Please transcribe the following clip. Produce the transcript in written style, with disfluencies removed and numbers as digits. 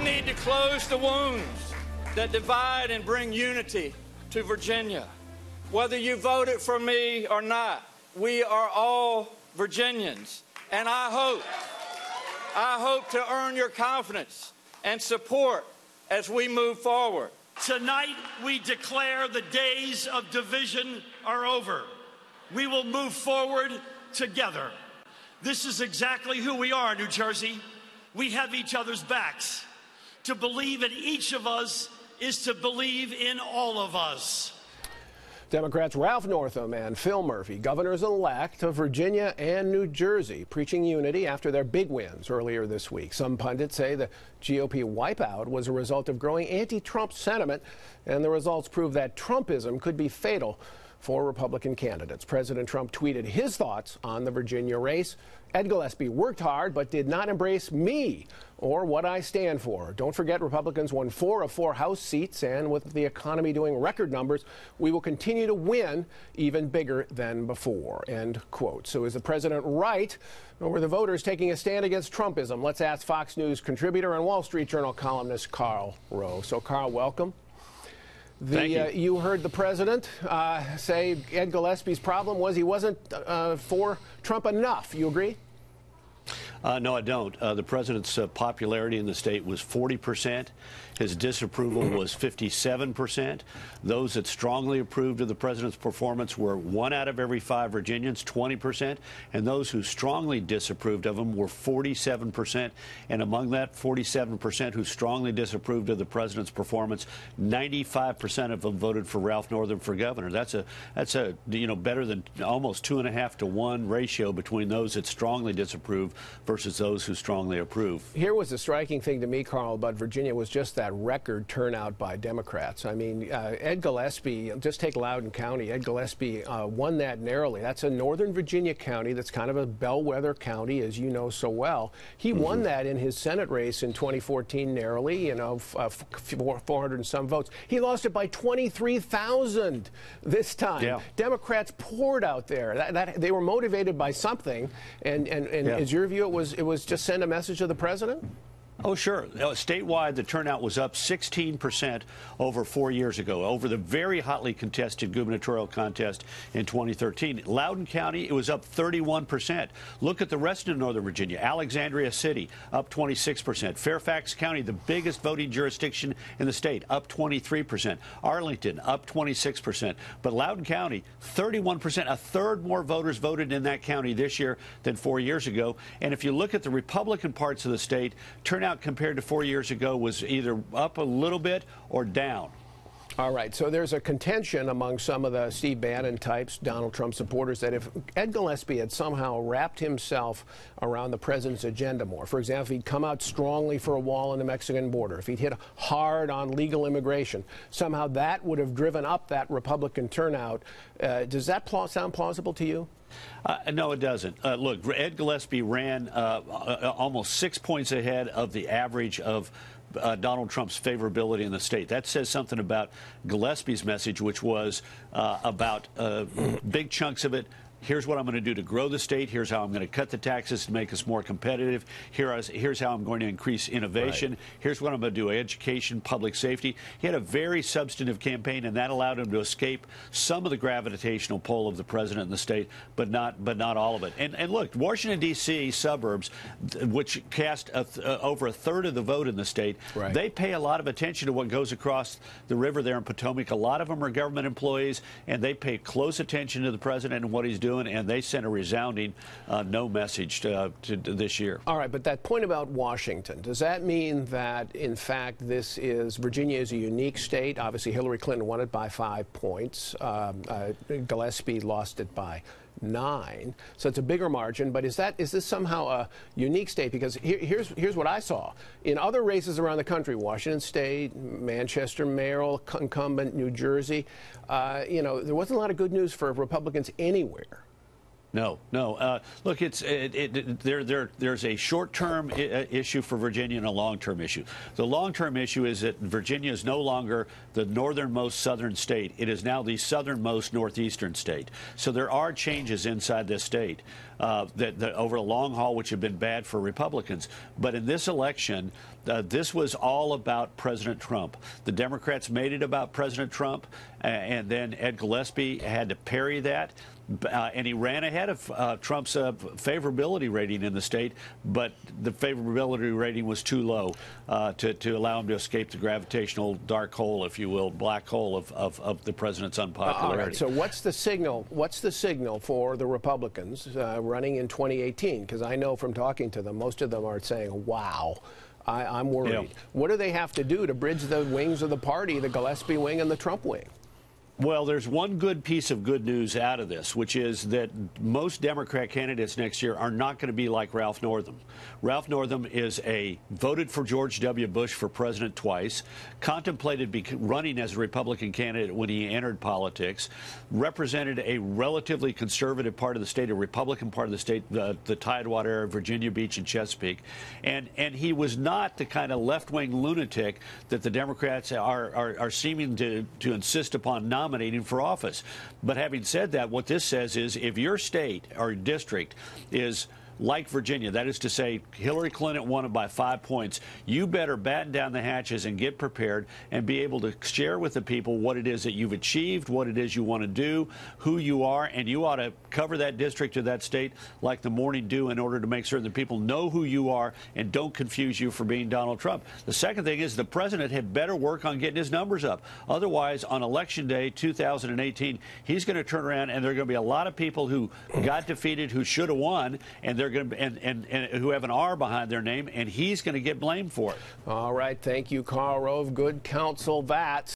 need to close the wounds that divide and bring unity to Virginia. Whether you voted for me or not, we are all Virginians. And I hope to earn your confidence and support as we move forward. Tonight, we declare the days of division are over. We will move forward together. This is exactly who we are, New Jersey. We have each other's backs. To believe in each of us is to believe in all of us. Democrats Ralph Northam and Phil Murphy, governors-elect of Virginia and New Jersey, preaching unity after their big wins earlier this week. Some pundits say the GOP wipeout was a result of growing anti-Trump sentiment, and the results prove that Trumpism could be fatal for Republican candidates. President Trump tweeted his thoughts on the Virginia race. Ed Gillespie worked hard but did not embrace me or what I stand for. Don't forget, Republicans won 4 of 4 House seats, and with the economy doing record numbers, we will continue to win even bigger than before. End quote. So is the president right, or were the voters taking a stand against Trumpism? Let's ask Fox News contributor and Wall Street Journal columnist Karl Rove. So, Karl, welcome. You heard the president say Ed Gillespie's problem was he wasn't for Trump enough. You agree? No, I don't. The president's popularity in the state was 40%. His disapproval was 57%. Those that strongly approved of the president's performance were 1 out of every 5 Virginians, 20%. And those who strongly disapproved of him were 47%. And among that 47% who strongly disapproved of the president's performance, 95% of them voted for Ralph Northam for governor. That's a better than almost 2.5 to 1 ratio between those that strongly disapprove versus those who strongly approve. Here was the striking thing to me, Karl, about Virginia was just that record turnout by Democrats. I mean, Ed Gillespie, just take Loudoun County. Ed Gillespie won that narrowly. That's a Northern Virginia county that's kind of a bellwether county, as you know so well. He won that in his Senate race in 2014 narrowly, 400 and some votes. He lost it by 23,000 this time. Yeah. Democrats poured out there. They were motivated by something, and is your view it was just send a message to the president? Oh, sure. Statewide, the turnout was up 16% over 4 years ago, over the very hotly contested gubernatorial contest in 2013. Loudoun County, it was up 31%. Look at the rest of Northern Virginia. Alexandria City, up 26%. Fairfax County, the biggest voting jurisdiction in the state, up 23%. Arlington, up 26%. But Loudoun County, 31%. A third more voters voted in that county this year than 4 years ago. And if you look at the Republican parts of the state, turnout compared to 4 years ago was either up a little bit or down. All right, so there's a contention among some of the Steve Bannon types, Donald Trump supporters, that if Ed Gillespie had somehow wrapped himself around the president's agenda more, for example, if he'd come out strongly for a wall on the Mexican border, if he'd hit hard on legal immigration, somehow that would have driven up that Republican turnout. Does that sound plausible to you? No, it doesn't. Look, Ed Gillespie ran almost 6 points ahead of the average of Donald Trump's favorability in the state. That says something about Gillespie's message, which was about big chunks of it. Here's what I'm going to do to grow the state. Here's how I'm going to cut the taxes to make us more competitive. Here's how I'm going to increase innovation. Right. Here's what I'm going to do: education, public safety. He had a very substantive campaign, and that allowed him to escape some of the gravitational pull of the president in the state, but not all of it. And look, Washington, D.C. suburbs, which cast over a third of the vote in the state, right, they pay a lot of attention to what goes across the river there in Potomac. A lot of them are government employees, and they pay close attention to the president and what he's doing. And they sent a resounding no message to this year. All right, but that point about Washington, does that mean that, in fact, Virginia is a unique state? Obviously, Hillary Clinton won it by 5 points. Gillespie lost it by 9, so it's a bigger margin. But is this somehow a unique state? Because here's what I saw in other races around the country: Washington State, Manchester mayoral incumbent, New Jersey. There wasn't a lot of good news for Republicans anywhere. No. Look, there's a short-term issue for Virginia and a long-term issue. The long-term issue is that Virginia is no longer the northernmost southern state. It is now the southernmost northeastern state. So there are changes inside this state that over the long haul, which have been bad for Republicans. But in this election, this was all about President Trump. The Democrats made it about President Trump, and then Ed Gillespie had to parry that. And he ran ahead of Trump's favorability rating in the state, but the favorability rating was too low to allow him to escape the gravitational dark hole, if you will, black hole of the president's unpopularity. All right, so what's the signal? What's the signal for the Republicans running in 2018? Because I know from talking to them, most of them are saying, wow. I'm worried. Yeah. What do they have to do to bridge the wings of the party, the Gillespie wing and the Trump wing? Well, there's one good piece of good news out of this, which is that most Democrat candidates next year are not going to be like Ralph Northam. Ralph Northam voted for George W. Bush for president twice, contemplated running as a Republican candidate when he entered politics, represented a relatively conservative part of the state, a Republican part of the state, the Tidewater area, Virginia Beach and Chesapeake, and he was not the kind of left-wing lunatic that the Democrats are seeming to insist upon nominating for office. But having said that, what this says is if your state or district is like Virginia, that is to say Hillary Clinton won it by 5 points, you better batten down the hatches and get prepared and be able to share with the people what it is that you've achieved, what it is you want to do, who you are, and you ought to cover that district or that state like the morning dew in order to make sure that people know who you are and don't confuse you for being Donald Trump. The second thing is the president had better work on getting his numbers up. Otherwise, on Election Day 2018, he's going to turn around and there are going to be a lot of people who got defeated who should have won, and they're going to and who have an R behind their name, and he's going to get blamed for it. All right. Thank you, Karl Rove. Good counsel that.